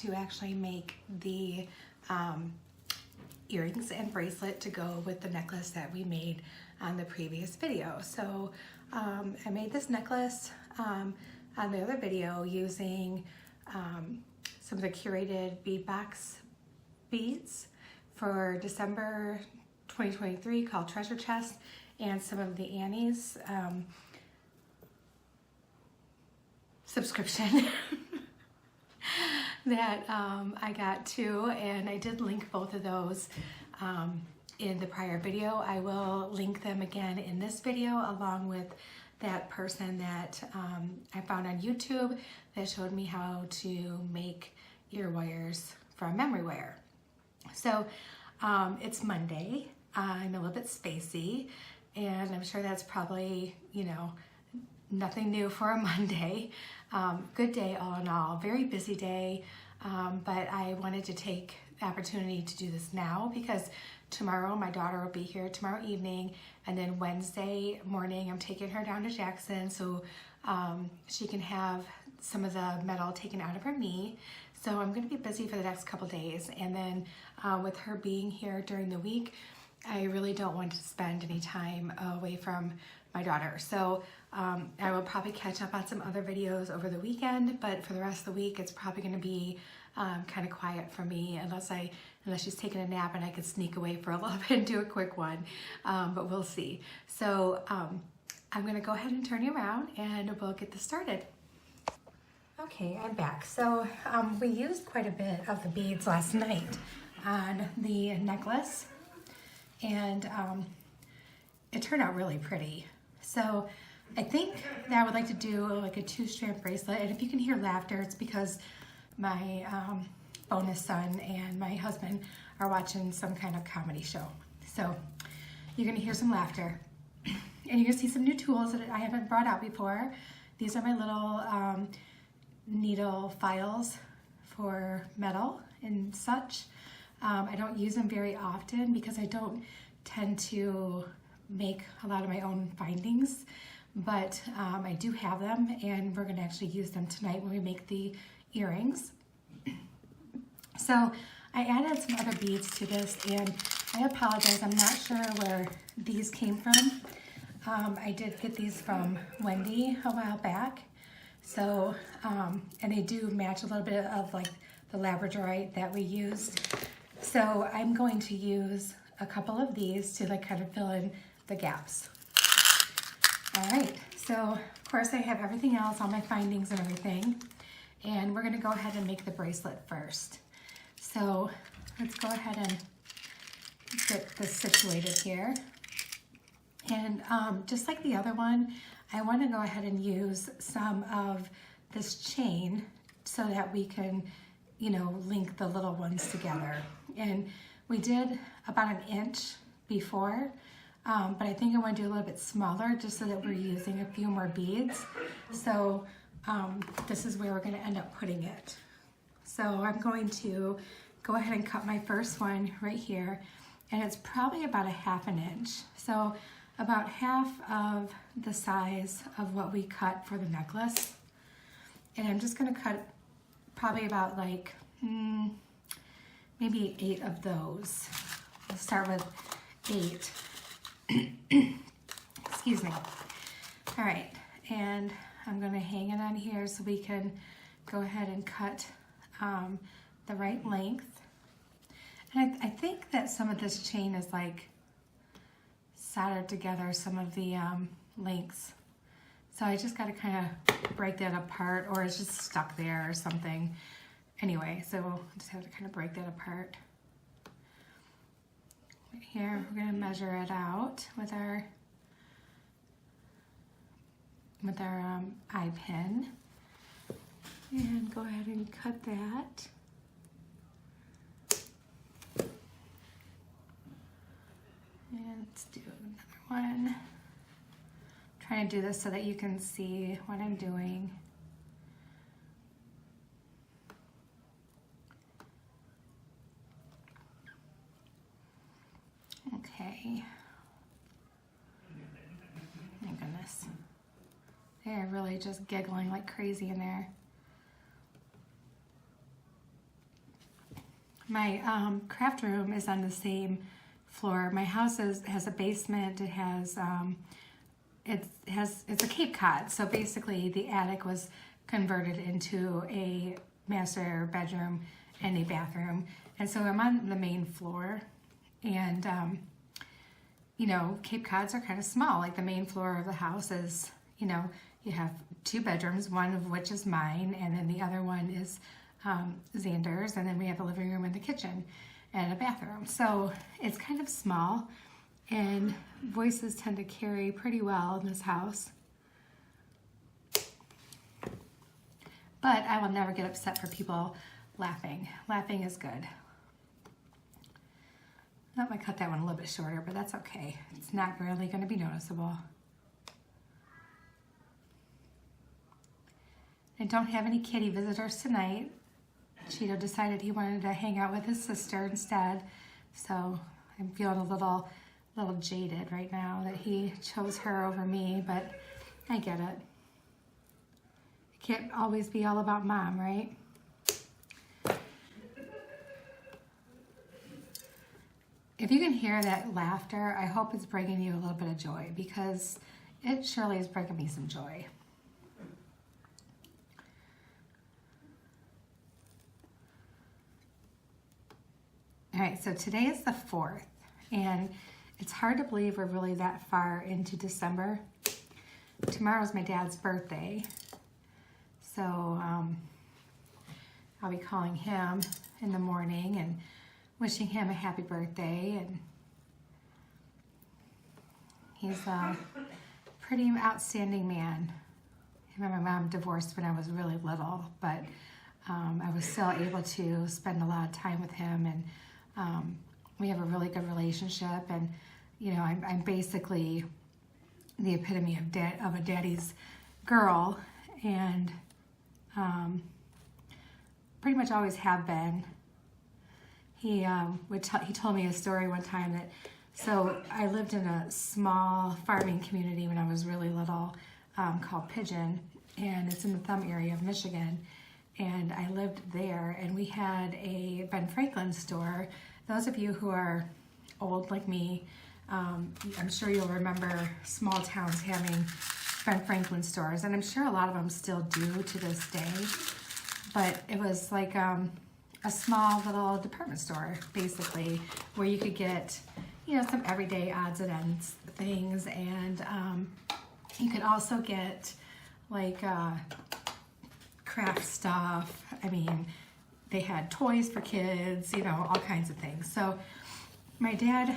to actually make the earrings and bracelet to go with the necklace that we made on the previous video. So I made this necklace on the other video using some of the Curated Bead Box beads for December 2023 called Treasure Chest, and some of the Annie's subscription that I got too, and I did link both of those in the prior video. I will link them again in this video, along with that person that I found on YouTube that showed me how to make ear wires from memory wire. So it's Monday. I'm a little bit spacey, and I'm sure that's probably, you know, nothing new for a Monday. Good day all in all, very busy day, but I wanted to take the opportunity to do this now because tomorrow my daughter will be here tomorrow evening, and then Wednesday morning I'm taking her down to Jackson so she can have some of the metal taken out of her knee. So I'm going to be busy for the next couple days, and then with her being here during the week, I really don't want to spend any time away from my daughter. So I will probably catch up on some other videos over the weekend, but for the rest of the week, it's probably going to be kind of quiet for me unless she's taking a nap and I could sneak away for a little bit and do a quick one, but we'll see. So I'm going to go ahead and turn you around and we'll get this started. Okay, I'm back. So we used quite a bit of the beads last night on the necklace, and it turned out really pretty. So I think that I would like to do like a 2-strand bracelet, and if you can hear laughter, it's because my bonus son and my husband are watching some kind of comedy show. So you're gonna hear some laughter, and you're gonna see some new tools that I haven't brought out before. These are my little needle files for metal and such. I don't use them very often because I don't tend to make a lot of my own findings, but I do have them, and we're going to actually use them tonight when we make the earrings. So I added some other beads to this, and I apologize, I'm not sure where these came from. I did get these from Wendy a while back. So, and they do match a little bit of like the labradorite that we used. So I'm going to use a couple of these to like kind of fill in the gaps. All right, so of course I have everything else, all my findings and everything. And we're gonna go ahead and make the bracelet first. So let's go ahead and get this situated here. And just like the other one, I want to go ahead and use some of this chain so that we can, you know, link the little ones together. And we did about 1 inch before, but I think I want to do a little bit smaller just so that we're using a few more beads. So this is where we're going to end up putting it. So I'm going to go ahead and cut my first one right here, and it's probably about 1/2 inch. So about half of the size of what we cut for the necklace. And I'm just gonna cut probably about like maybe 8 of those. I'll start with 8. Excuse me. All right, and I'm gonna hang it on here so we can go ahead and cut the right length. And I think that some of this chain is like soldered together, some of the lengths. So I just got to kind of break that apart, or it's just stuck there or something. Anyway, so we'll just have to kind of break that apart. Right here, we're going to measure it out with our eye pin. And go ahead and cut that. And let's do another one. I'm trying to do this so that you can see what I'm doing. Okay. My goodness. They're really just giggling like crazy in there. My craft room is on the same floor. My house has a basement. It has it's a Cape Cod. So basically, the attic was converted into a master bedroom and a bathroom. And so I'm on the main floor, and you know, Cape Cods are kind of small. Like the main floor of the house is, you know, you have 2 bedrooms, one of which is mine, and then the other one is Xander's, and then we have a living room and the kitchen and a bathroom. So it's kind of small, and voices tend to carry pretty well in this house. But I will never get upset for people laughing. Laughing is good. I might cut that one a little bit shorter, but that's okay. It's not really going to be noticeable. I don't have any kitty visitors tonight. Cheeto decided he wanted to hang out with his sister instead, so I'm feeling a little jaded right now that he chose her over me, but I get it. It can't always be all about mom, right? If you can hear that laughter, I hope it's bringing you a little bit of joy, because it surely is bringing me some joy. All right, so today is the 4th, and it's hard to believe we're really that far into December. Tomorrow's my dad's birthday, so I'll be calling him in the morning and wishing him a happy birthday. And he's a pretty outstanding man. Him and my mom divorced when I was really little, but I was still able to spend a lot of time with him, and we have a really good relationship. And you know, I'm basically the epitome of a daddy's girl, and pretty much always have been. He told me a story one time that, so I lived in a small farming community when I was really little, called Pigeon, and it's in the Thumb area of Michigan. And I lived there, and we had a Ben Franklin store. Those of you who are old like me, I'm sure you'll remember small towns having Ben Franklin stores, and I'm sure a lot of them still do to this day. But it was like a small little department store, basically, where you could get, you know, some everyday odds and ends things, and you could also get like craft stuff. I mean, they had toys for kids, you know, all kinds of things. So my dad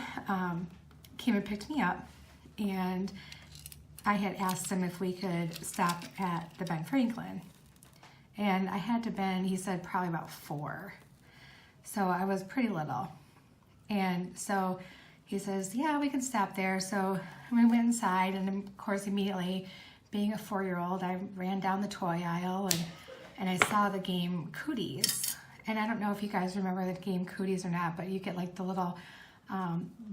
came and picked me up, and I had asked him if we could stop at the Ben Franklin. And I had to been, he said, probably about 4. So I was pretty little. And so he says, yeah, we can stop there. So we went inside, and of course, immediately, being a 4-year-old, I ran down the toy aisle, and I saw the game Cooties. And I don't know if you guys remember the game Cooties or not, but you get like the little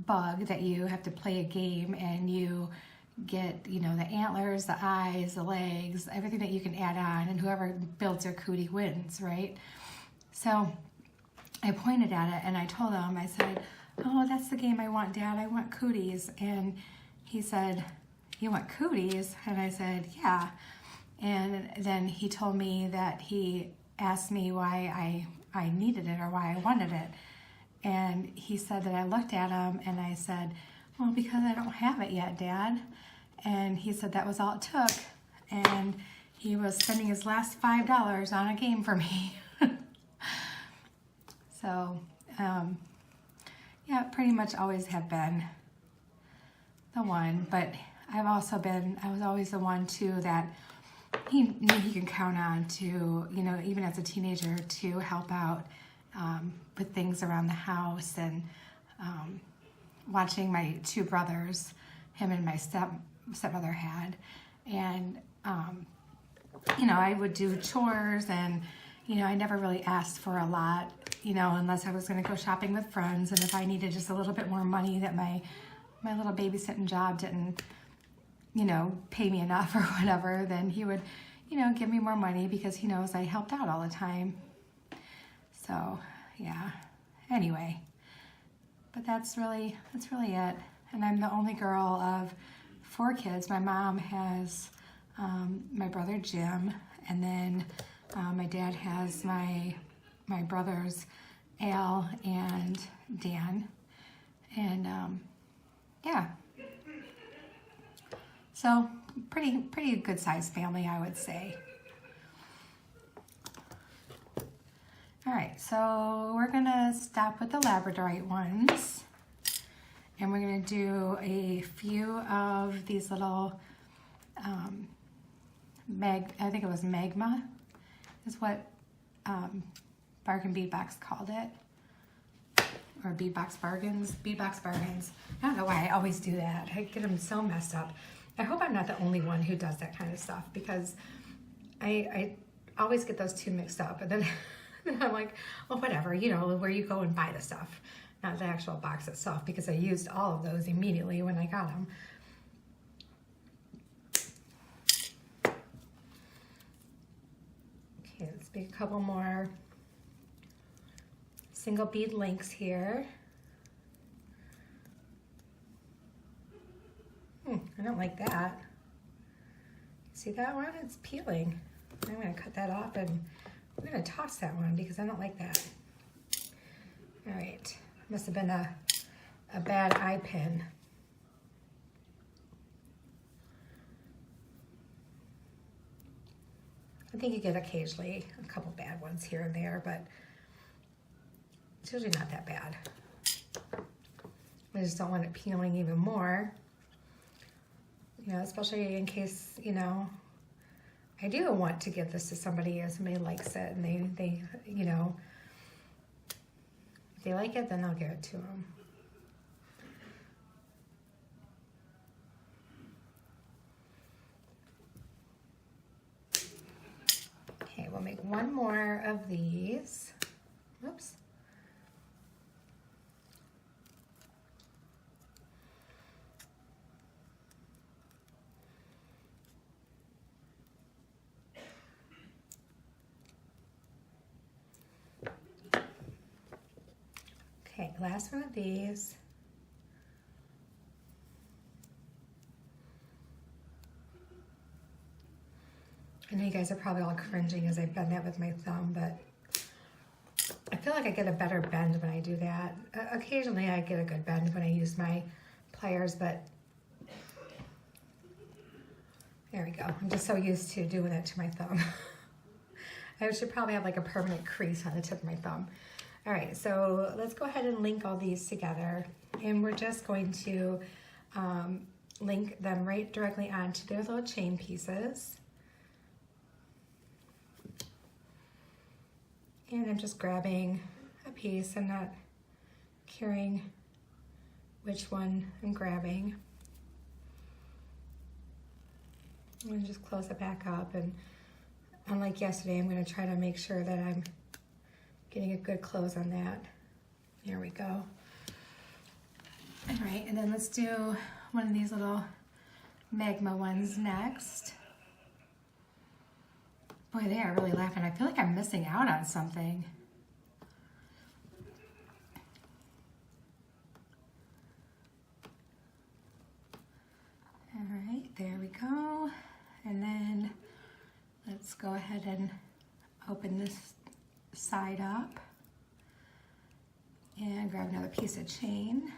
bug that you have to play a game, and you get, you know, the antlers, the eyes, the legs, everything that you can add on, and whoever builds their cootie wins, right? So I pointed at it, and I told him, I said, oh, that's the game I want, Dad. I want Cooties. And he said, you want Cooties? And I said, yeah. And then he told me that he asked me why I needed it or why I wanted it. And he said that I looked at him, and I said, well, because I don't have it yet, Dad. And he said that was all it took. And he was spending his last $5 on a game for me. So, yeah, pretty much always have been the one. But I was always the one, too, that he knew he could count on to, you know, even as a teenager, to help out with things around the house, and watching my 2 brothers, him and my stepmother had, and you know, I would do chores, and you know, I never really asked for a lot, you know, unless I was going to go shopping with friends, and if I needed just a little bit more money that my little babysitting job didn't, you know, pay me enough or whatever, then he would, you know, give me more money because he knows I helped out all the time. So, yeah, anyway, but that's really it. And I'm the only girl of 4 kids. My mom has my brother Jim, and then my dad has my brothers Al and Dan, and yeah, so pretty good sized family, I would say. All right, so we're gonna stop with the labradorite ones, and we're gonna do a few of these little, I think it was magma, is what Bargain Bead Box called it, or Bead Box Bargains. I don't know why I always do that. I get them so messed up. I hope I'm not the only one who does that kind of stuff, because I always get those two mixed up, and then I'm like, well, whatever, you know, where you go and buy the stuff, not the actual box itself, because I used all of those immediately when I got them. Okay, let's make a couple more single bead links here. I don't like that. See that one? It's peeling. I'm going to cut that off, and I'm going to toss that one because I don't like that. All right, must have been a bad eye pin. I think you get occasionally a couple bad ones here and there, but it's usually not that bad. I just don't want it peeling even more, you know, especially in case, you know, I do want to give this to somebody if somebody likes it, and they you know, if they like it, then I'll give it to them. Okay, we'll make one more of these. Whoops. Okay, last one of these. I know you guys are probably all cringing as I bend that with my thumb, but I feel like I get a better bend when I do that. Occasionally I get a good bend when I use my pliers, but there we go. I'm just so used to doing it to my thumb. I should probably have like a permanent crease on the tip of my thumb. All right, so let's go ahead and link all these together, and we're just going to link them right directly onto their little chain pieces. And I'm just grabbing a piece. I'm not caring which one I'm grabbing. I'm gonna just close it back up, and unlike yesterday, I'm gonna try to make sure that I'm getting a good close on that. There we go. All right, and then let's do one of these little magma ones next. Boy, they are really laughing. I feel like I'm missing out on something. All right, there we go. And then let's go ahead and open this side up and grab another piece of chain.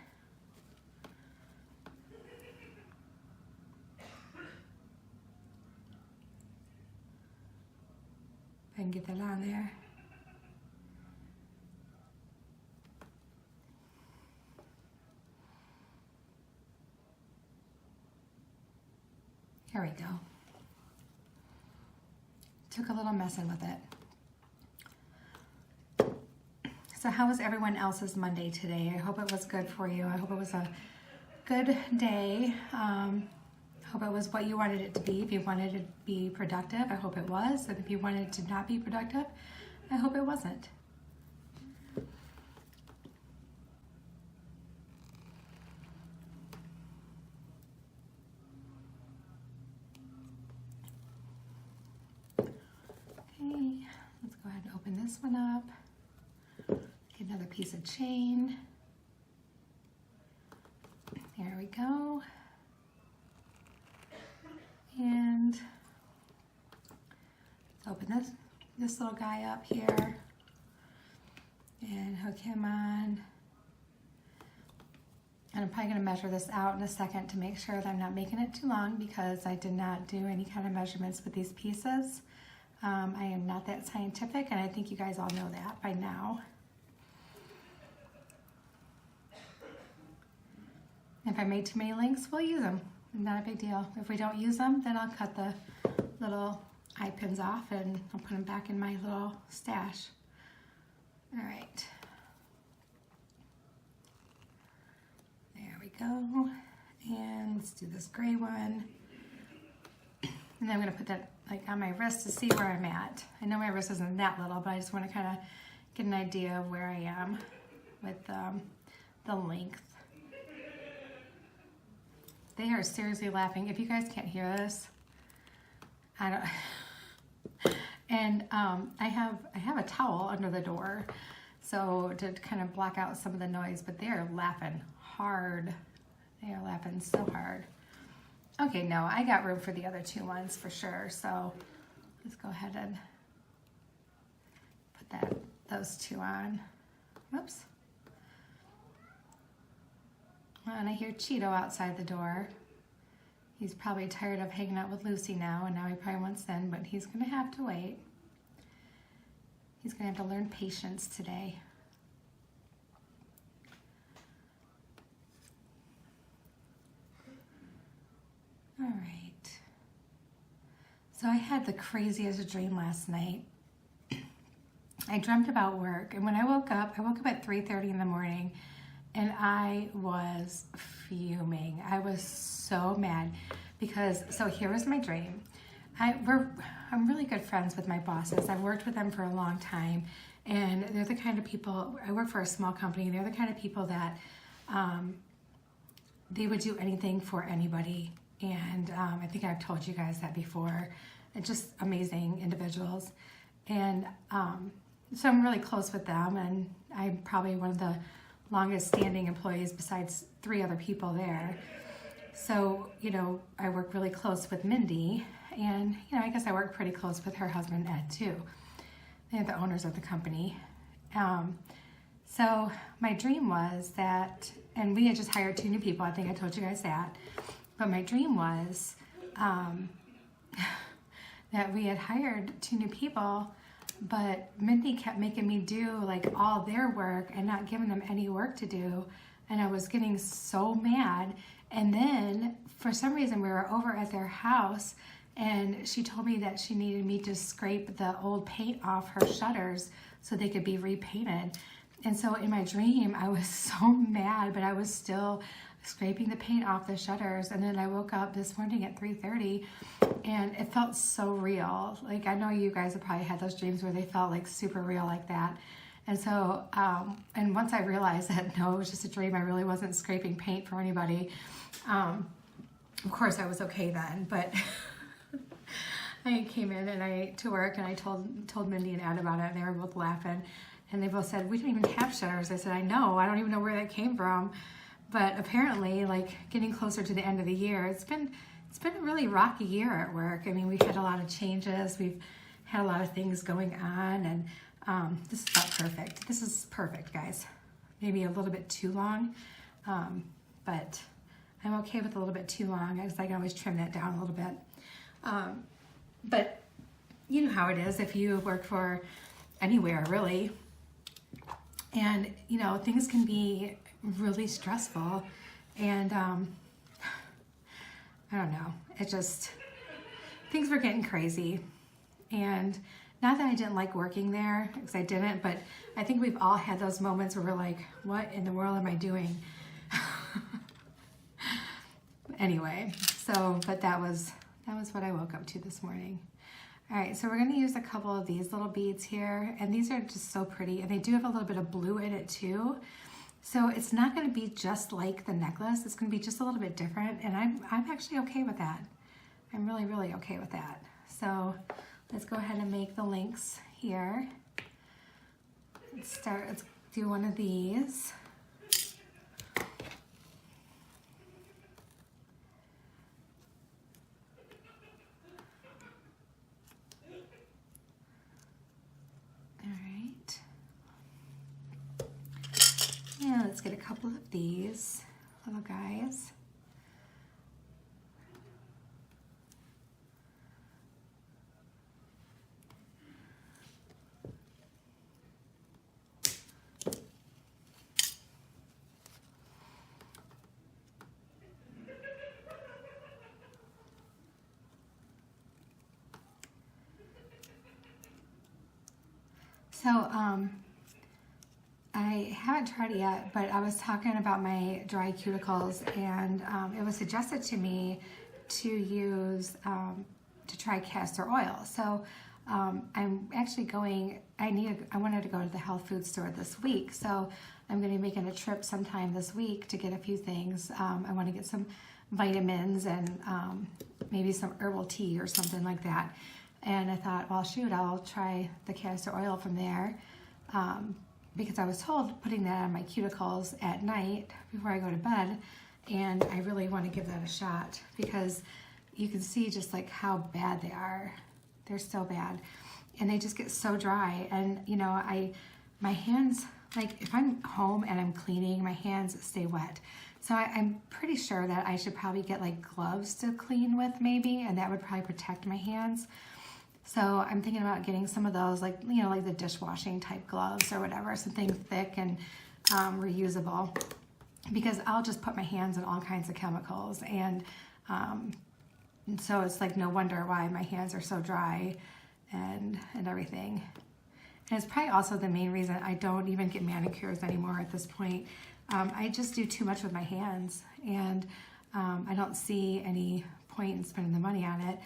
If I can get that on there. There we go. Took a little messing with it. So how was everyone else's Monday today? I hope it was good for you. I hope it was a good day. I hope it was what you wanted it to be. If you wanted it to be productive, I hope it was. And if you wanted it to not be productive, I hope it wasn't. Okay, let's go ahead and open this one up. Get Another piece of chain. There we go. And let's open this little guy up here and hook him on. And I'm probably going to measure this out in a second to make sure that I'm not making it too long, because I did not do any kind of measurements with these pieces. I am not that scientific, and I think you guys all know that by now. If I made too many links, we'll use them. Not a big deal. If we don't use them, then I'll cut the little eye pins off and I'll put them back in my little stash. All right. There we go. And let's do this gray one. And then I'm gonna put that like on my wrist to see where I'm at. I know my wrist isn't that little, but I just want to kind of get an idea of where I am with the length. They are seriously laughing. If you guys can't hear this, I don't. And I have a towel under the door, so to kind of block out some of the noise. But they are laughing hard. They are laughing so hard. Okay, no, I got room for the other two ones for sure. So let's go ahead and put those two on. Whoops. And I hear Cheeto outside the door. He's probably tired of hanging out with Lucy now, and now he probably wants in, but he's gonna have to wait. He's gonna have to learn patience today. All right. So I had the craziest dream last night. I dreamt about work, and when I woke up at 3:30 in the morning, and I was fuming. I was so mad because, so here was my dream. I'm really good friends with my bosses. I've worked with them for a long time, and they're the kind of people, I work for a small company, they're the kind of people that they would do anything for anybody. And I think I've told you guys that before. They're just amazing individuals. And so I'm really close with them, and I'm probably one of the longest standing employees besides 3 other people there. So, you know, I work really close with Mindy, and, you know, I guess I work pretty close with her husband, Ed, too. They're the owners of the company. So my dream was that, and we had just hired 2 new people, I think I told you guys that, but my dream was that we had hired 2 new people, but Mindy kept making me do like all their work and not giving them any work to do. And I was getting so mad. And then for some reason we were over at their house, and she told me that she needed me to scrape the old paint off her shutters so they could be repainted. And so in my dream, I was so mad, but I was still scraping the paint off the shutters. And then I woke up this morning at 3:30, and it felt so real. Like, I know you guys have probably had those dreams where they felt like super real like that. And so, and once I realized that, no, it was just a dream, I really wasn't scraping paint for anybody. Of course I was okay then, but I came in and to work, and I told Mindy and Ed about it, and they were both laughing. And they both said, we don't even have shutters. I said, I know, I don't even know where that came from. But apparently, like, getting closer to the end of the year, it's been a really rocky year at work. I mean, we've had a lot of changes. We've had a lot of things going on, and this is about perfect. This is perfect, guys. Maybe a little bit too long, but I'm okay with a little bit too long. I can always trim that down a little bit. But you know how it is if you work for anywhere, really. And, you know, things can be really stressful, and I don't know, it just, things were getting crazy. And not that I didn't like working there, because I didn't, but I think we've all had those moments where we're like, what in the world am I doing? Anyway, so, but that was what I woke up to this morning. All right, so we're going to use a couple of these little beads here, and these are just so pretty, and they do have a little bit of blue in it too. So it's not going to be just like the necklace. It's going to be just a little bit different, and I'm actually okay with that. I'm really, really okay with that. So let's go ahead and make the links here. Let's do one of these. All right. And let's get a couple of these little guys. So, I haven't tried it yet, but I was talking about my dry cuticles, and it was suggested to me to use, to try castor oil. So, I'm actually going, I wanted to go to the health food store this week, so I'm going to be making a trip sometime this week to get a few things. I want to get some vitamins and maybe some herbal tea or something like that. And I thought, well, shoot, I'll try the castor oil from there, because I was told putting that on my cuticles at night before I go to bed, and I really want to give that a shot because you can see just like how bad they are. They're so bad, and they just get so dry. And you know, my hands, like if I'm home and I'm cleaning, my hands stay wet. So I'm pretty sure that I should probably get like gloves to clean with maybe, and that would probably protect my hands. So I'm thinking about getting some of those, like, you know, like the dishwashing type gloves or whatever, something thick and reusable, because I'll just put my hands in all kinds of chemicals. And so it's like no wonder why my hands are so dry and everything. And it's probably also the main reason I don't even get manicures anymore at this point. I just do too much with my hands, and I don't see any point in spending the money on it.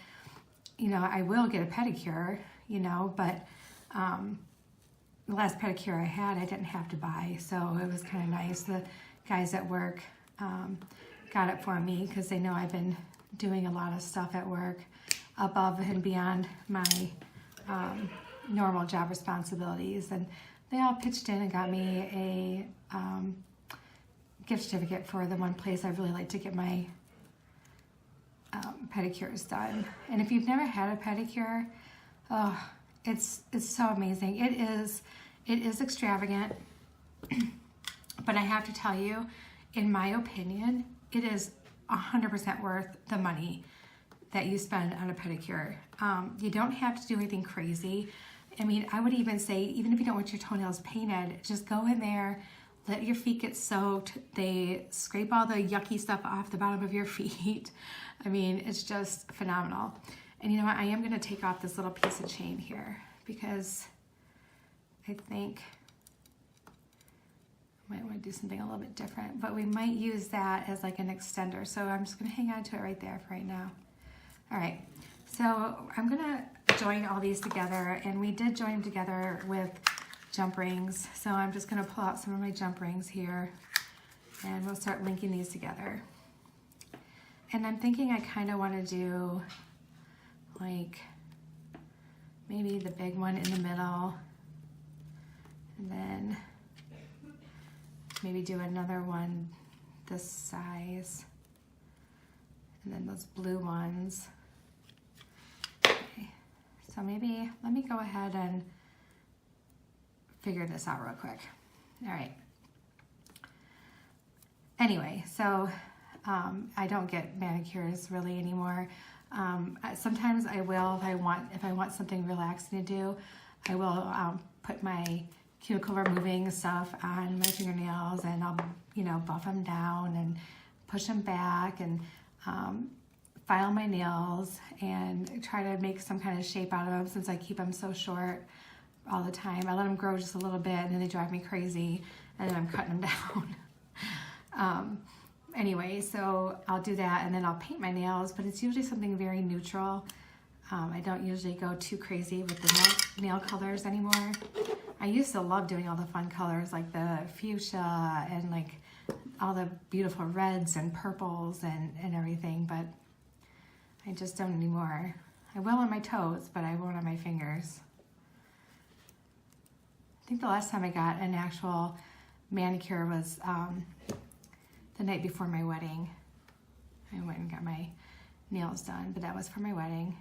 You know, I will get a pedicure, you know, but the last pedicure I had, I didn't have to buy, so it was kind of nice. The guys at work got it for me because they know I've been doing a lot of stuff at work above and beyond my normal job responsibilities, and they all pitched in and got me a gift certificate for the one place I really like to get my pedicures done. And if you've never had a pedicure, oh, it's so amazing. It is extravagant, but I have to tell you, in my opinion, it is 100% worth the money that you spend on a pedicure. You don't have to do anything crazy. I mean, I would even say, even if you don't want your toenails painted, just go in there, let your feet get soaked. They scrape all the yucky stuff off the bottom of your feet. I mean, it's just phenomenal. And you know what? I am going to take off this little piece of chain here because I think I might want to do something a little bit different, but we might use that as like an extender. So I'm just going to hang on to it right there for right now. All right. So I'm going to join all these together, and we did join them together with jump rings. So I'm just going to pull out some of my jump rings here, and we'll start linking these together. And I'm thinking I kind of want to do like maybe the big one in the middle, and then maybe do another one this size, and then those blue ones. Okay. So maybe let me go ahead and figure this out real quick. All right. Anyway, so I don't get manicures really anymore. Sometimes I will if I want something relaxing to do. I will put my cuticle removing stuff on my fingernails, and I'll, you know, buff them down and push them back and file my nails and try to make some kind of shape out of them, since I keep them so short all the time. I let them grow just a little bit, and then they drive me crazy, and then I'm cutting them down. Anyway, so I'll do that, and then I'll paint my nails, but it's usually something very neutral. I don't usually go too crazy with the nail colors anymore. I used to love doing all the fun colors like the fuchsia and like all the beautiful reds and purples and everything, but I just don't anymore. I will on my toes, but I won't on my fingers. I think the last time I got an actual manicure was the night before my wedding. I went and got my nails done, but that was for my wedding.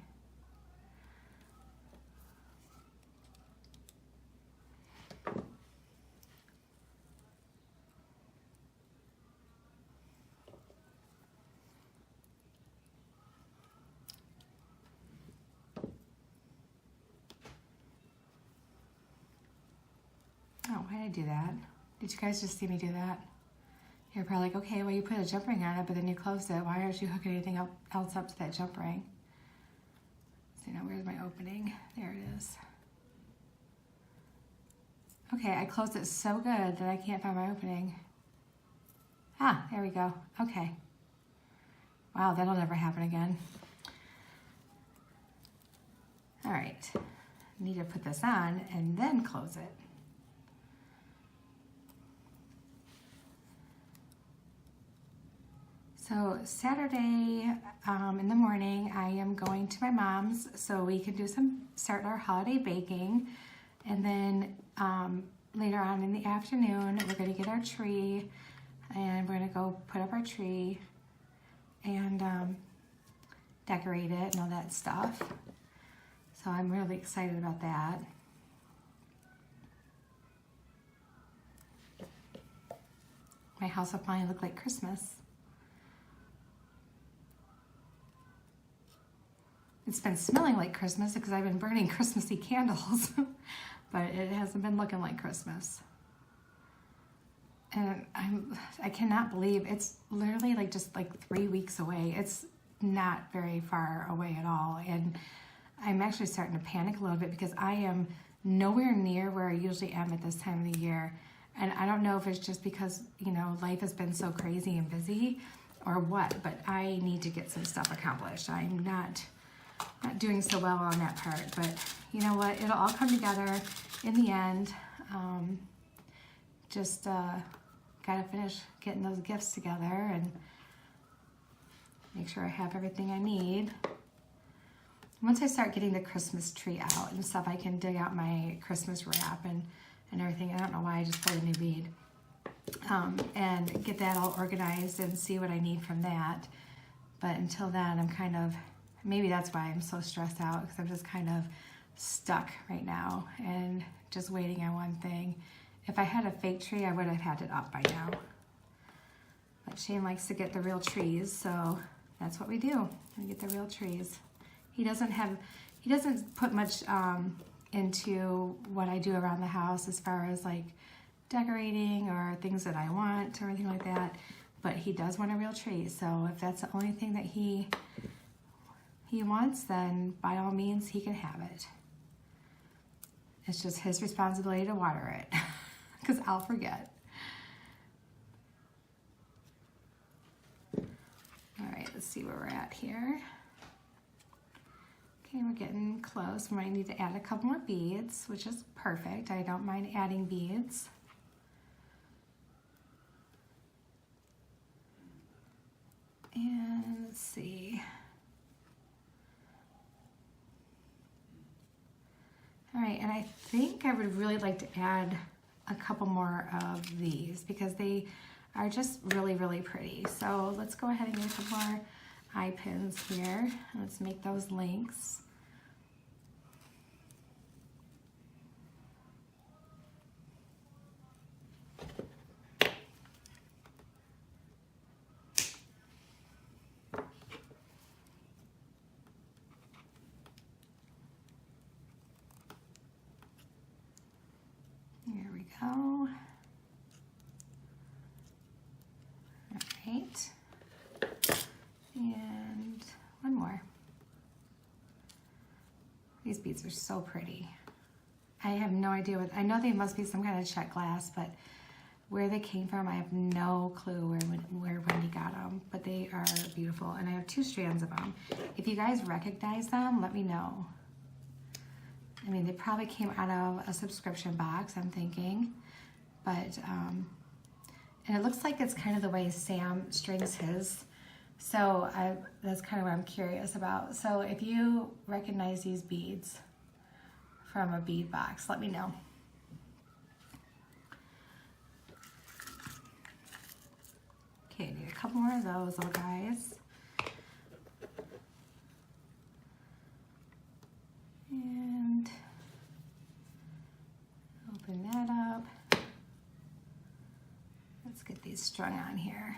Oh, why did I do that? Did you guys just see me do that? You're probably like, okay, well, you put a jump ring on it, but then you closed it. Why aren't you hooking anything else up to that jump ring? So now where's my opening? There it is. Okay, I closed it so good that I can't find my opening. Ah, there we go. Okay. Wow, that'll never happen again. All right, need to put this on and then close it. So Saturday in the morning, I am going to my mom's so we can start our holiday baking. And then later on in the afternoon, we're gonna get our tree and we're gonna go put up our tree and decorate it and all that stuff. So I'm really excited about that. My house will finally look like Christmas. It's been smelling like Christmas because I've been burning Christmassy candles, but it hasn't been looking like Christmas. And I cannot believe it's literally like just like 3 weeks away. It's not very far away at all. And I'm actually starting to panic a little bit because I am nowhere near where I usually am at this time of the year. And I don't know if it's just because, you know, life has been so crazy and busy or what, but I need to get some stuff accomplished. I'm not doing so well on that part, but you know what? It'll all come together in the end. Just gotta finish getting those gifts together and make sure I have everything I need. Once I start getting the Christmas tree out and stuff, I can dig out my Christmas wrap and everything. I don't know why I just put a new bead. And get that all organized and see what I need from that. But until then, I'm kind of, maybe that's why I'm so stressed out, because I'm just kind of stuck right now and just waiting on one thing. If I had a fake tree, I would have had it up by now. But Shane likes to get the real trees, so that's what we do. We get the real trees. He doesn't put much into what I do around the house as far as like decorating or things that I want or anything like that. But he does want a real tree, so if that's the only thing that he wants, then by all means he can have it. It's just his responsibility to water it, because I'll forget. All right, let's see where we're at here. Okay, we're getting close. We might need to add a couple more beads, which is perfect. I don't mind adding beads. And let's see. All right, and I think I would really like to add a couple more of these because they are just really, really pretty. So let's go ahead and get a couple more eye pins here. Let's make those links. There we go. All right. And one more. These beads are so pretty. I have no idea what, I know they must be some kind of check glass, but where they came from, I have no clue where Wendy got them, but they are beautiful. And I have 2 strands of them. If you guys recognize them, let me know. I mean, they probably came out of a subscription box, I'm thinking, but, and it looks like it's kind of the way Sam strings his. So that's kind of what I'm curious about. So if you recognize these beads from a bead box, let me know. couple more of those little guys. And open that up. Let's get these strung on here.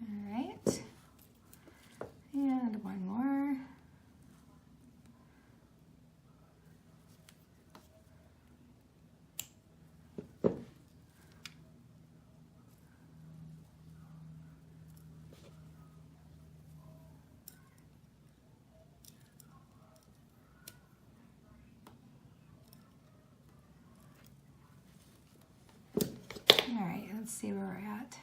All right, and one more. All right, let's see where we're at.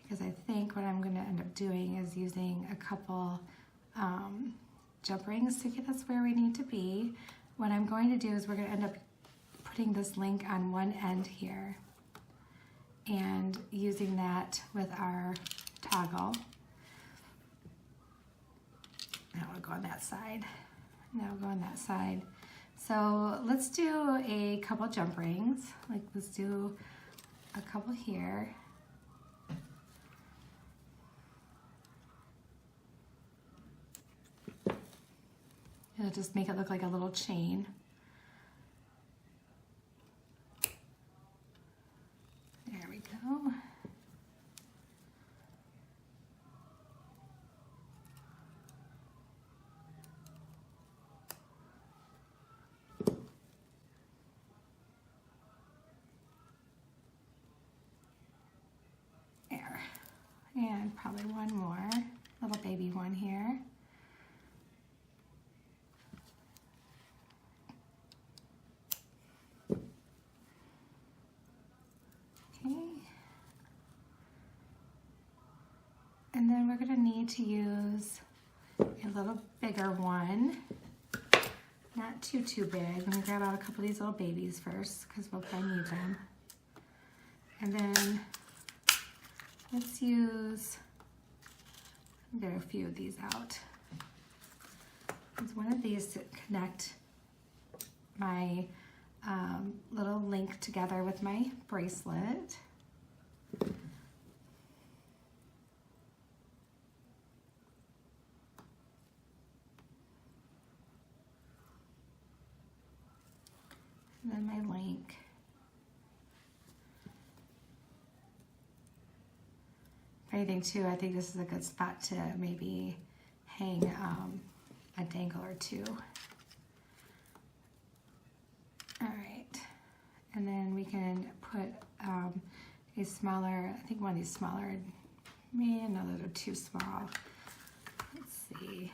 Because I think what I'm going to end up doing is using a couple jump rings to get us where we need to be. What I'm going to do is we're going to end up putting this link on one end here and using that with our toggle. Now we'll go on that side. Now we'll go on that side. So let's do a couple jump rings. Like let's do a couple here. It'll just make it look like a little chain. There we go. There. And probably one more, little baby one here. And then we're going to need to use a little bigger one, not too big. I'm going to grab out a couple of these little babies first because we'll probably need them. And then let's use, I'll get a few of these out. Use one of these to connect my little link together with my bracelet. And then my link. If anything too, I think this is a good spot to maybe hang a dangle or two. All right, and then we can put a smaller, I think one of these smaller, maybe another too small. Let's see.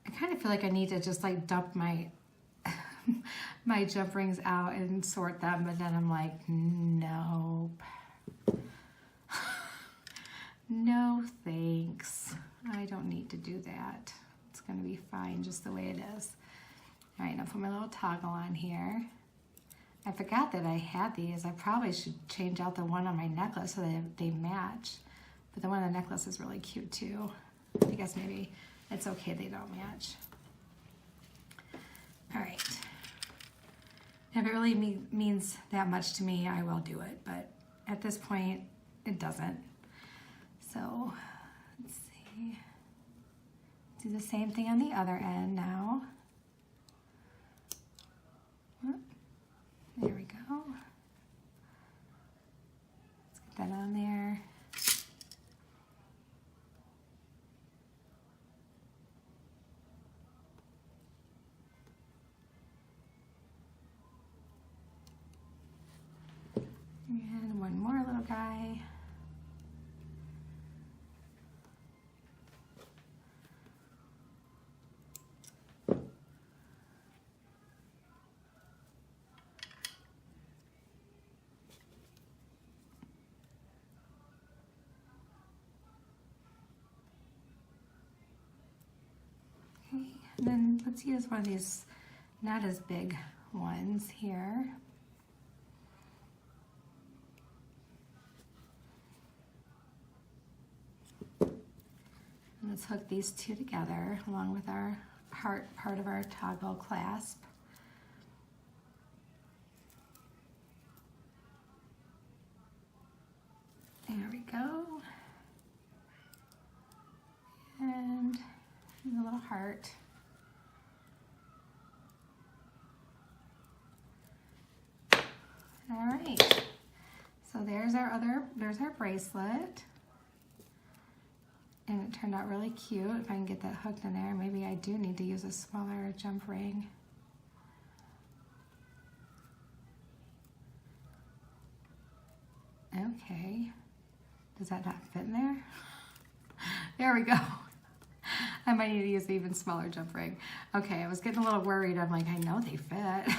I kind of feel like I need to just like dump my my jump rings out and sort them, but then I'm like, nope. No thanks. I don't need to do that. It's going to be fine just the way it is. All right, now put my little toggle on here. I forgot that I had these. I probably should change out the one on my necklace so that they match. But the one on the necklace is really cute too. I guess maybe it's okay they don't match. All right. If it really means that much to me, I will do it. But at this point, it doesn't. So let's see. Do the same thing on the other end now. There we go. Let's get that on there. And one more little guy. Okay, and then let's use one of these not as big ones here. let's hook these two together along with our heart part of our toggle clasp. There we go. And a little heart. All right. So there's our bracelet. And it turned out really cute. If I can get that hooked in there, maybe I do need to use a smaller jump ring. Okay. Does that not fit in there? There we go. I might need to use an even smaller jump ring. Okay, I was getting a little worried. I'm like, I know they fit.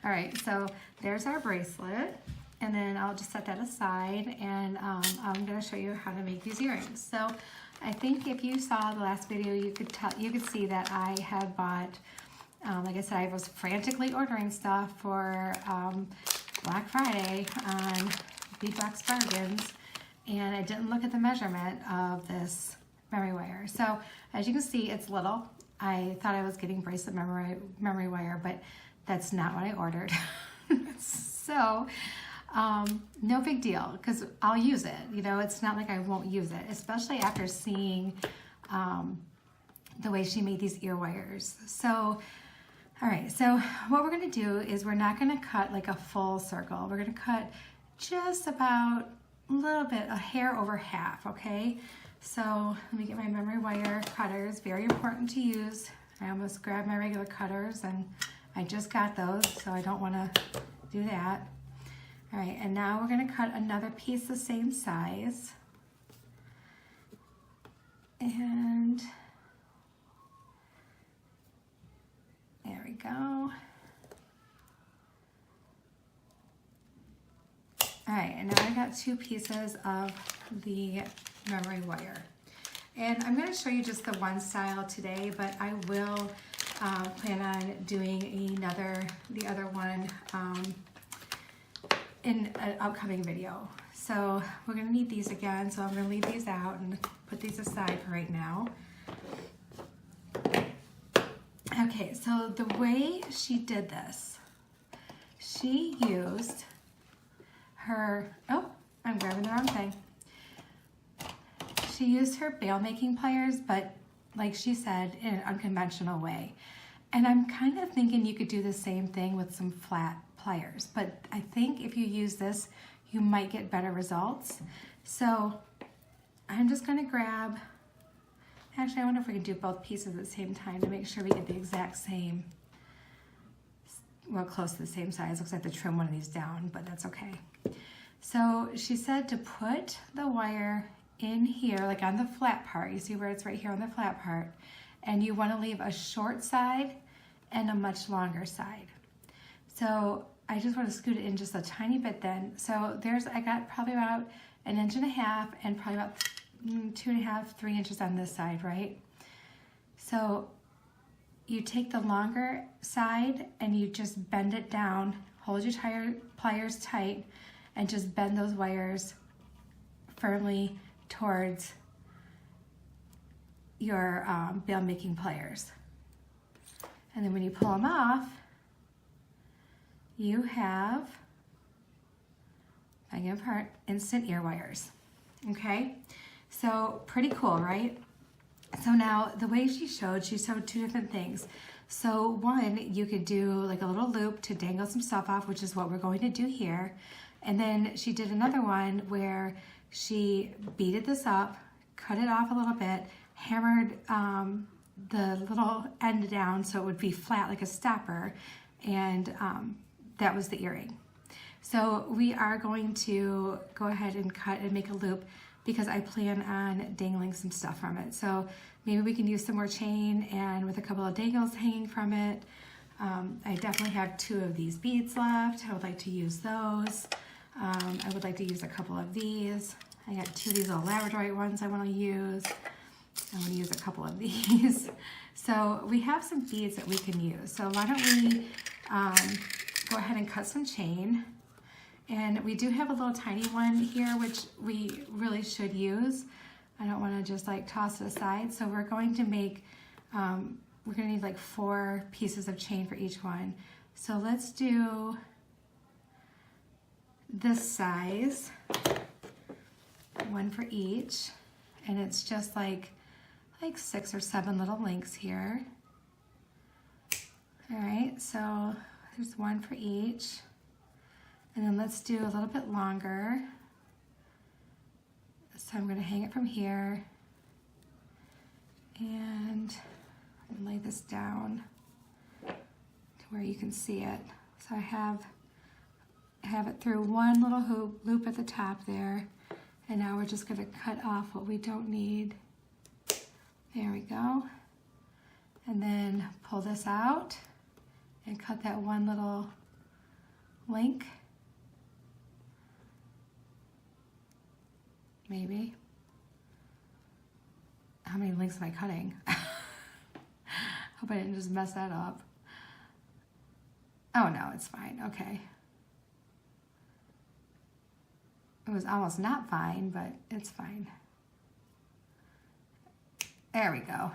All right, so there's our bracelet. And then I'll just set that aside, and I'm going to show you how to make these earrings. So I think if you saw the last video, you could see that I had bought, like I said, I was frantically ordering stuff for Black Friday on Bead Box Bargains, and I didn't look at the measurement of this memory wire. So as you can see, it's little. I thought I was getting bracelet memory wire, but that's not what I ordered. So no big deal, because I'll use it. You know, it's not like I won't use it, especially after seeing the way she made these ear wires. So, all right, so what we're gonna do is we're not gonna cut like a full circle. We're gonna cut just about a little bit, a hair over half, okay? So let me get my memory wire cutters, very important to use. I almost grabbed my regular cutters and I just got those, so I don't wanna do that. All right, and now we're gonna cut another piece the same size. And there we go. All right, and now I got two pieces of the memory wire. And I'm gonna show you just the one style today, but I will plan on doing the other one in an upcoming video. So we're gonna need these again, so I'm gonna leave these out and put these aside for right now. Okay, so the way she did this, she used her, oh, I'm grabbing the wrong thing. She used her bail making pliers, but like she said, in an unconventional way. And I'm kind of thinking you could do the same thing with some flat pliers, but I think if you use this, you might get better results. So I'm just gonna grab, actually I wonder if we can do both pieces at the same time to make sure we get the exact same, well, close to the same size. Looks like to trim one of these down, but that's okay. So she said to put the wire in here, like on the flat part. You see where it's right here on the flat part, and you want to leave a short side and a much longer side. So I just want to scoot it in just a tiny bit then. So I got probably about 1.5 inches and probably about 2.5, 3 inches on this side, right? So you take the longer side and you just bend it down, hold your pliers tight, and just bend those wires firmly towards your bail making pliers. And then when you pull them off, you have, hanging apart, instant ear wires, okay? So pretty cool, right? So now the way she showed two different things. So one, you could do like a little loop to dangle some stuff off, which is what we're going to do here. And then she did another one where she beaded this up, cut it off a little bit, hammered the little end down so it would be flat like a stopper, and that was the earring. So we are going to go ahead and cut and make a loop because I plan on dangling some stuff from it. So maybe we can use some more chain and with a couple of dangles hanging from it. I definitely have 2 of these beads left. I would like to use those. I would like to use a couple of these. I got 2 of these little labradorite ones I want to use. I'm going to use a couple of these. So we have some beads that we can use. So why don't we go ahead and cut some chain. And we do have a little tiny one here, which we really should use. I don't want to just like toss it aside. So we're going to make, we're going to need like 4 pieces of chain for each one. So let's do this size, 1 for each. And it's just like 6 or 7 little links here. All right, so there's 1 for each. And then let's do a little bit longer. So I'm going to hang it from here and lay this down to where you can see it. So I have it through one little loop at the top there, and now we're just going to cut off what we don't need. There we go. And then pull this out and cut that one little link. Maybe. How many links am I cutting? Hope I didn't just mess that up. Oh no, it's fine, okay. It was almost not fine, but it's fine. There we go.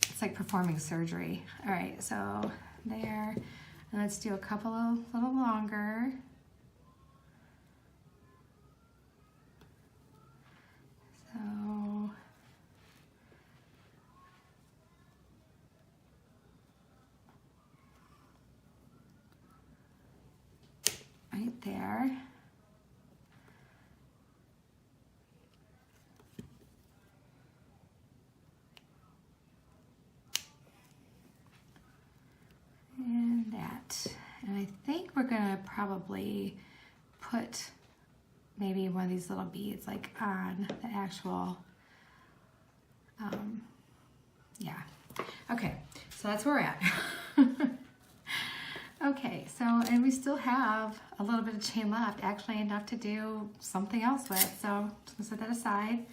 It's like performing surgery. All right, so there. And let's do a couple of little longer. So right there. And that. And I think we're gonna probably put maybe one of these little beads like on the actual, yeah. Okay, so that's where we're at. Okay, so, and we still have a little bit of chain left, actually enough to do something else with. So I'm just gonna set that aside.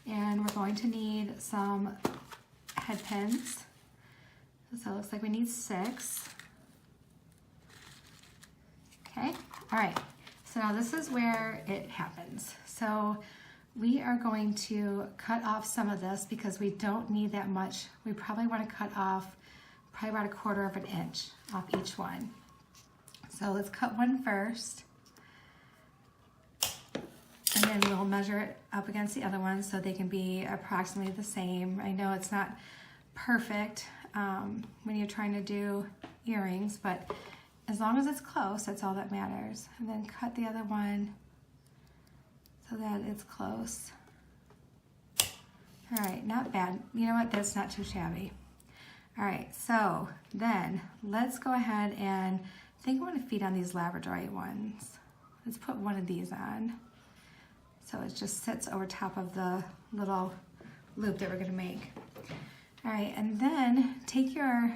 And we're going to need some head pins. So it looks like we need 6. Okay, all right. So now this is where it happens. So we are going to cut off some of this because we don't need that much. We probably want to cut off probably about 1/4 of an inch off each one. So let's cut one first. And then we'll measure it up against the other ones so they can be approximately the same. I know it's not perfect when you're trying to do earrings, but as long as it's close, that's all that matters. And then cut the other one so that it's close. All right, not bad. You know what, that's not too shabby. All right, so then let's go ahead and I think I want to feed on these Labradorite ones. Let's put one of these on. So it just sits over top of the little loop that we're gonna make. All right, and then take your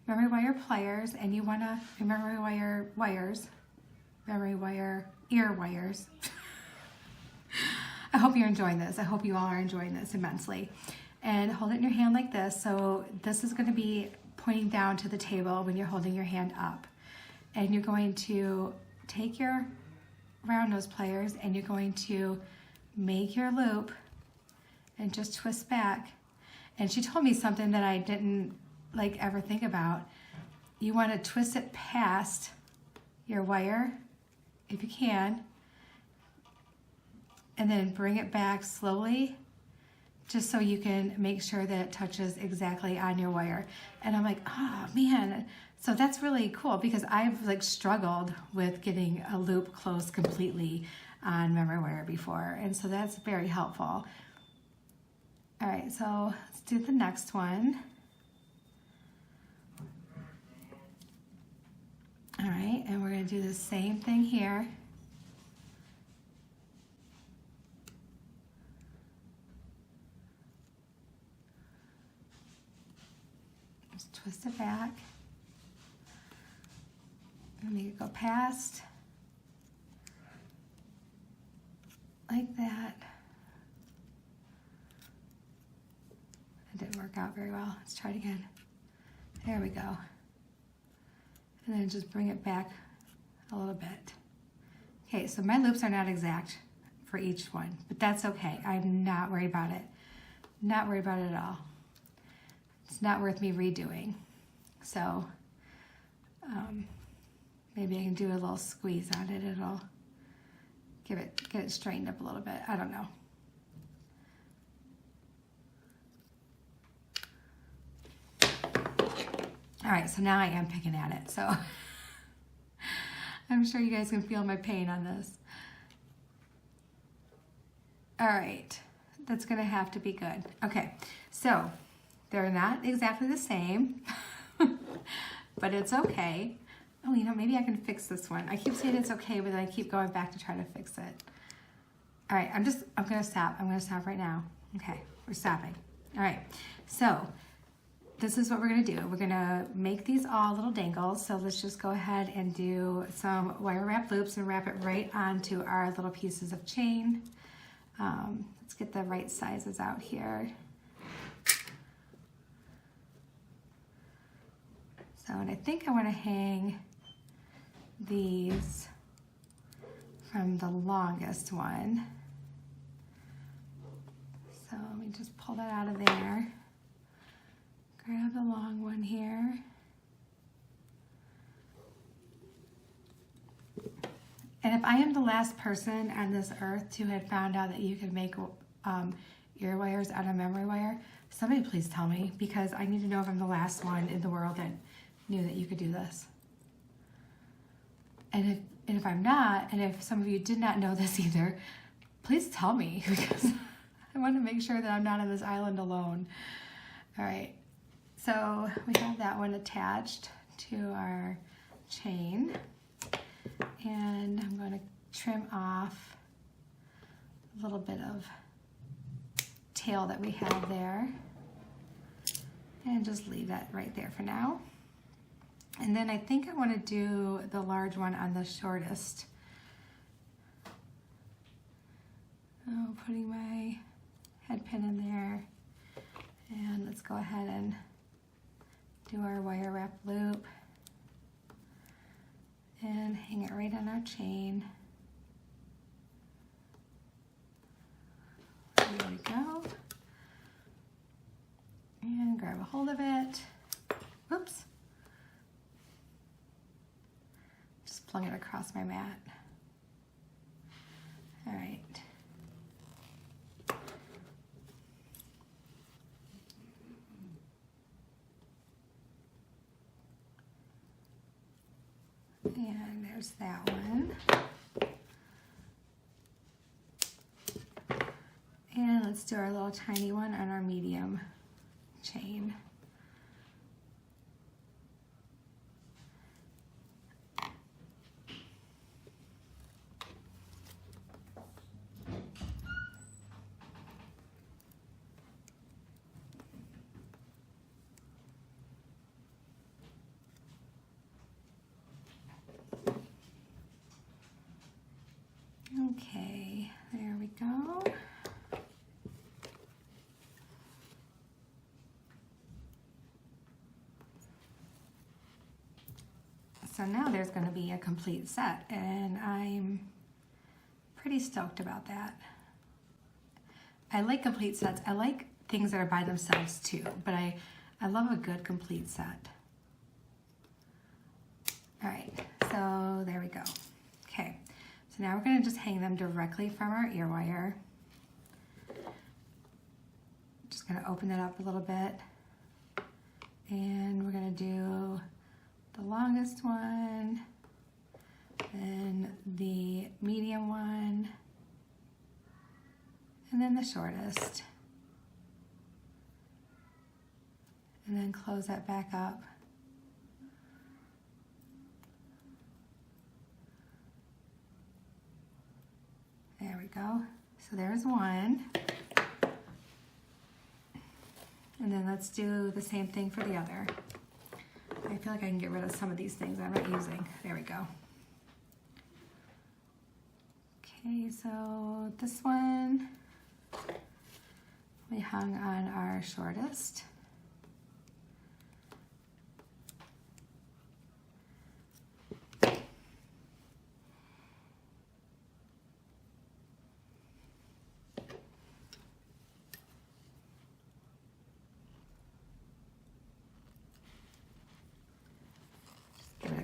memory wire pliers and you wanna, memory wire wires, memory wire ear wires. I hope you're enjoying this. I hope you all are enjoying this immensely. And hold it in your hand like this. So this is gonna be pointing down to the table when you're holding your hand up. And you're going to take your round nose pliers and you're going to make your loop and just twist back. And she told me something that I didn't like ever think about. You want to twist it past your wire if you can, and then bring it back slowly just so you can make sure that it touches exactly on your wire. And I'm like, oh man. So that's really cool because I've like struggled with getting a loop closed completely on memory wire before. And so that's very helpful. All right, so let's do the next one. All right, and we're gonna do the same thing here. Just twist it back. And make it go past. Like that. It didn't work out very well. Let's try it again. There we go. And then just bring it back a little bit. Okay, so my loops are not exact for each one, but that's okay. I'm not worried about it. Not worried about it at all. It's not worth me redoing. So maybe I can do a little squeeze on it. It'll get it straightened up a little bit. I don't know. All right, so now I am picking at it. So I'm sure you guys can feel my pain on this. All right, that's gonna have to be good. Okay, so they're not exactly the same, but it's okay. Oh, you know, maybe I can fix this one. I keep saying it's okay, but then I keep going back to try to fix it. All right, I'm gonna stop. I'm gonna stop right now. Okay, we're stopping. All right, so this is what we're gonna do. We're gonna make these all little dangles. So let's just go ahead and do some wire wrap loops and wrap it right onto our little pieces of chain. Let's get the right sizes out here. So, and I think I wanna hang these from the longest one. So let me just pull that out of there. Grab the long one here. And if I am the last person on this earth to have found out that you can make ear wires out of memory wire, somebody please tell me, because I need to know if I'm the last one in the world that knew that you could do this. And if I'm not, and if some of you did not know this either, please tell me, because I want to make sure that I'm not on this island alone. All right, so we have that one attached to our chain, and I'm going to trim off a little bit of tail that we have there, and just leave that right there for now. And then I think I want to do the large one on the shortest. Oh, putting my head pin in there. And let's go ahead and do our wire wrap loop. And hang it right on our chain. There we go. And grab a hold of it. Whoops. Flung it across my mat. All right. And there's that one. And let's do our little tiny one on our medium chain. Okay, there we go. So now there's going to be a complete set, and I'm pretty stoked about that. I like complete sets. I like things that are by themselves too, but I love a good complete set. All right, so there we go. Okay. So now we're going to just hang them directly from our ear wire. Just going to open it up a little bit. And we're going to do the longest one, then the medium one, and then the shortest. And then close that back up. There we go. So there's one. And then let's do the same thing for the other. I feel like I can get rid of some of these things I'm not using. There we go. Okay, so this one we hung on our shortest.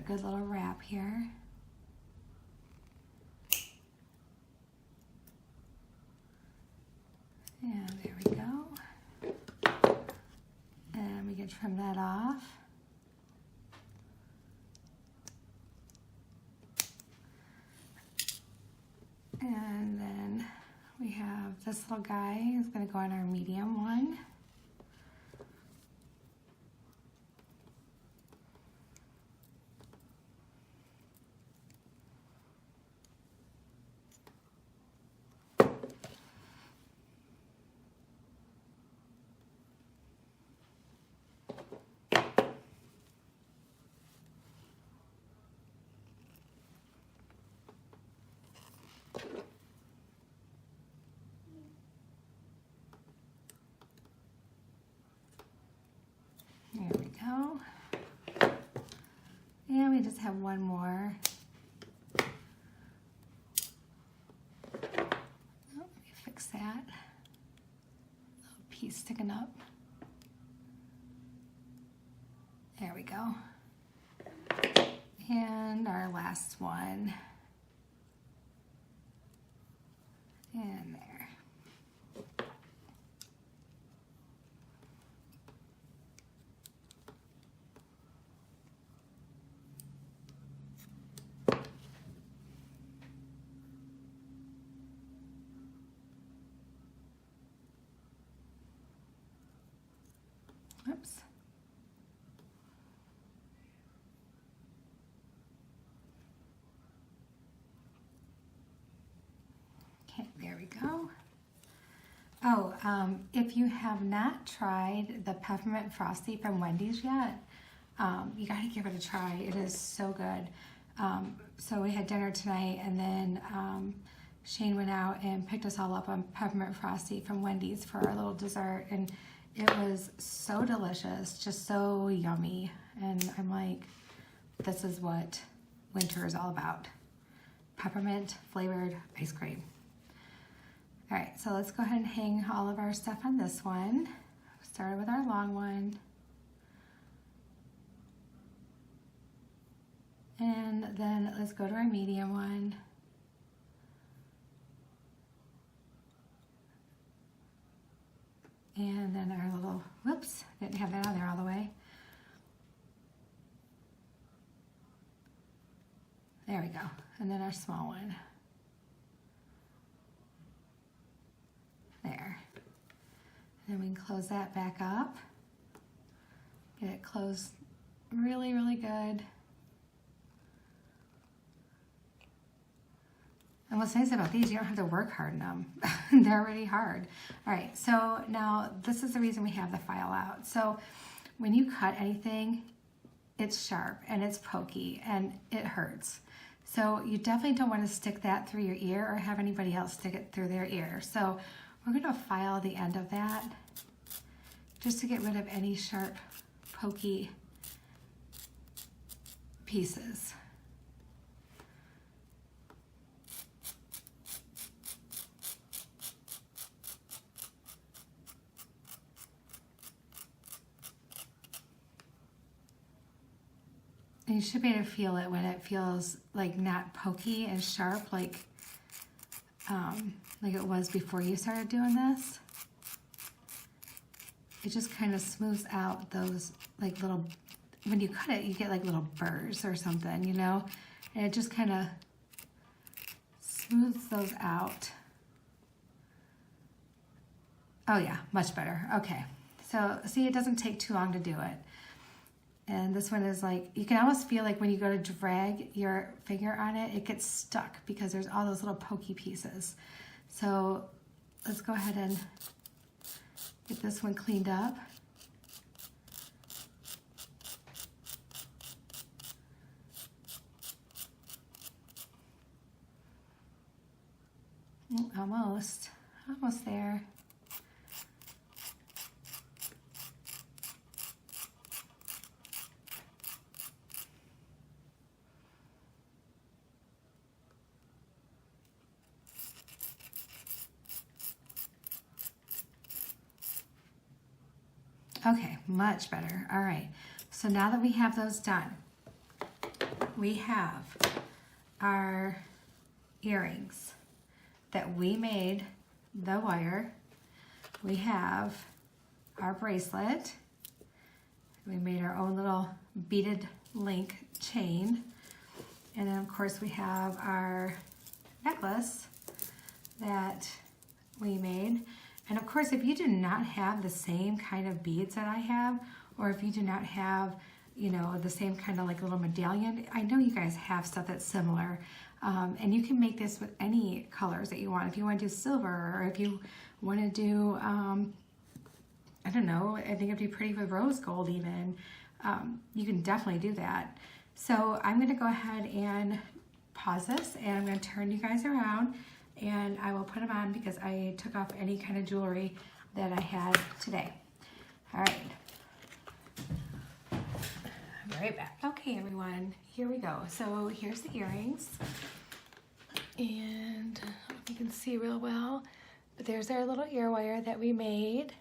good little wrap here. And there we go. And we can trim that off. And then we have this little guy is going to go on our medium one. There we go. And we just have one more. Oh, let me fix that. Little piece sticking up. There we go. And our last one. And there. Oops. Okay, there we go. Oh, if you have not tried the peppermint frosty from Wendy's yet, you gotta give it a try. It is so good. So we had dinner tonight, and then Shane went out and picked us all up on peppermint frosty from Wendy's for our little dessert, and it was so delicious, just so yummy. And I'm like, this is what winter is all about. Peppermint flavored ice cream. All right, so let's go ahead and hang all of our stuff on this one. Started with our long one. And then let's go to our medium one. And then our little, whoops, didn't have that on there all the way. There we go. And then our small one. There. And then we can close that back up. Get it closed really, really good. And what's nice about these, you don't have to work hard on them. They're already hard. All right, so now this is the reason we have the file out. So when you cut anything, it's sharp and it's pokey and it hurts. So you definitely don't want to stick that through your ear or have anybody else stick it through their ear. So we're going to file the end of that just to get rid of any sharp, pokey pieces. And you should be able to feel it when it feels like not pokey and sharp like it was before you started doing this. It just kind of smooths out those like little, when you cut it, you get like little burrs or something, you know? And it just kind of smooths those out. Oh yeah, much better. Okay, so see, it doesn't take too long to do it. And this one is like, you can almost feel like when you go to drag your finger on it, it gets stuck because there's all those little pokey pieces. So let's go ahead and get this one cleaned up. Almost there. Okay, much better. All right, so now that we have those done, we have our earrings that we made the wire. We have our bracelet. We made our own little beaded link chain. And then of course we have our necklace that we made. And of course, if you do not have the same kind of beads that I have, or if you do not have, you know, the same kind of like little medallion, I know you guys have stuff that's similar. And you can make this with any colors that you want. If you want to do silver, or if you want to do, I don't know, I think it'd be pretty with rose gold even. You can definitely do that. So I'm going to go ahead and pause this, and I'm going to turn you guys around, and I will put them on because I took off any kind of jewelry that I had today. All right. I'll be right back. Okay, everyone, here we go. So here's the earrings. And I don't know if you can see real well, but there's our little ear wire that we made.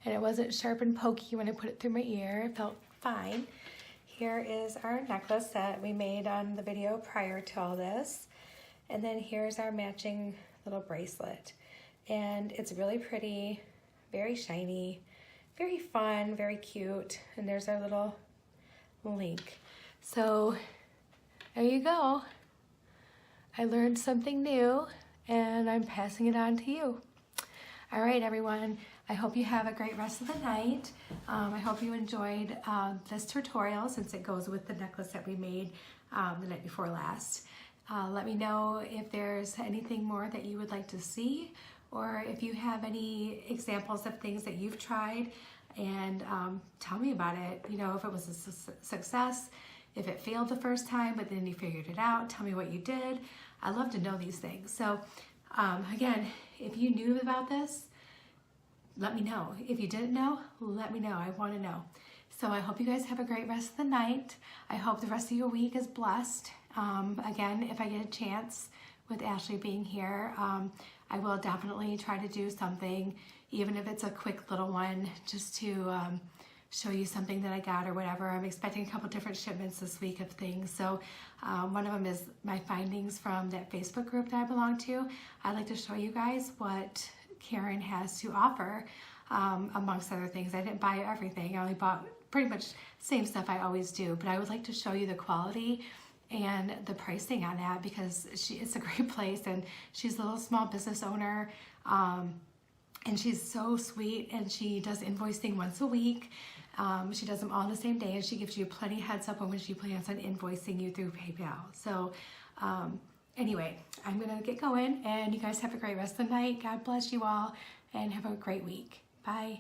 And it wasn't sharp and pokey when I put it through my ear. It felt fine. Here is our necklace that we made on the video prior to all this. And then here's our matching little bracelet. And it's really pretty, very shiny, very fun, very cute. And there's our little link. So there you go. I learned something new and I'm passing it on to you. All right, everyone. I hope you have a great rest of the night. I hope you enjoyed this tutorial since it goes with the necklace that we made the night before last. Let me know if there's anything more that you would like to see, or if you have any examples of things that you've tried, and tell me about it. You know, if it was a success, if it failed the first time, but then you figured it out, tell me what you did. I love to know these things. So again, if you knew about this, let me know. If you didn't know, let me know. I want to know. So I hope you guys have a great rest of the night. I hope the rest of your week is blessed. Again, if I get a chance with Ashley being here, I will definitely try to do something, even if it's a quick little one, just to show you something that I got or whatever. I'm expecting a couple different shipments this week of things. So one of them is my findings from that Facebook group that I belong to. I'd like to show you guys what Karen has to offer, amongst other things. I didn't buy everything. I only bought pretty much same stuff I always do, but I would like to show you the quality and the pricing on that, because it's a great place, and she's a little small business owner, and she's so sweet, and she does invoicing once a week. She does them all the same day, and she gives you plenty heads up on when she plans on invoicing you through PayPal. So anyway, I'm gonna get going, and you guys have a great rest of the night. God bless you all, and have a great week. Bye.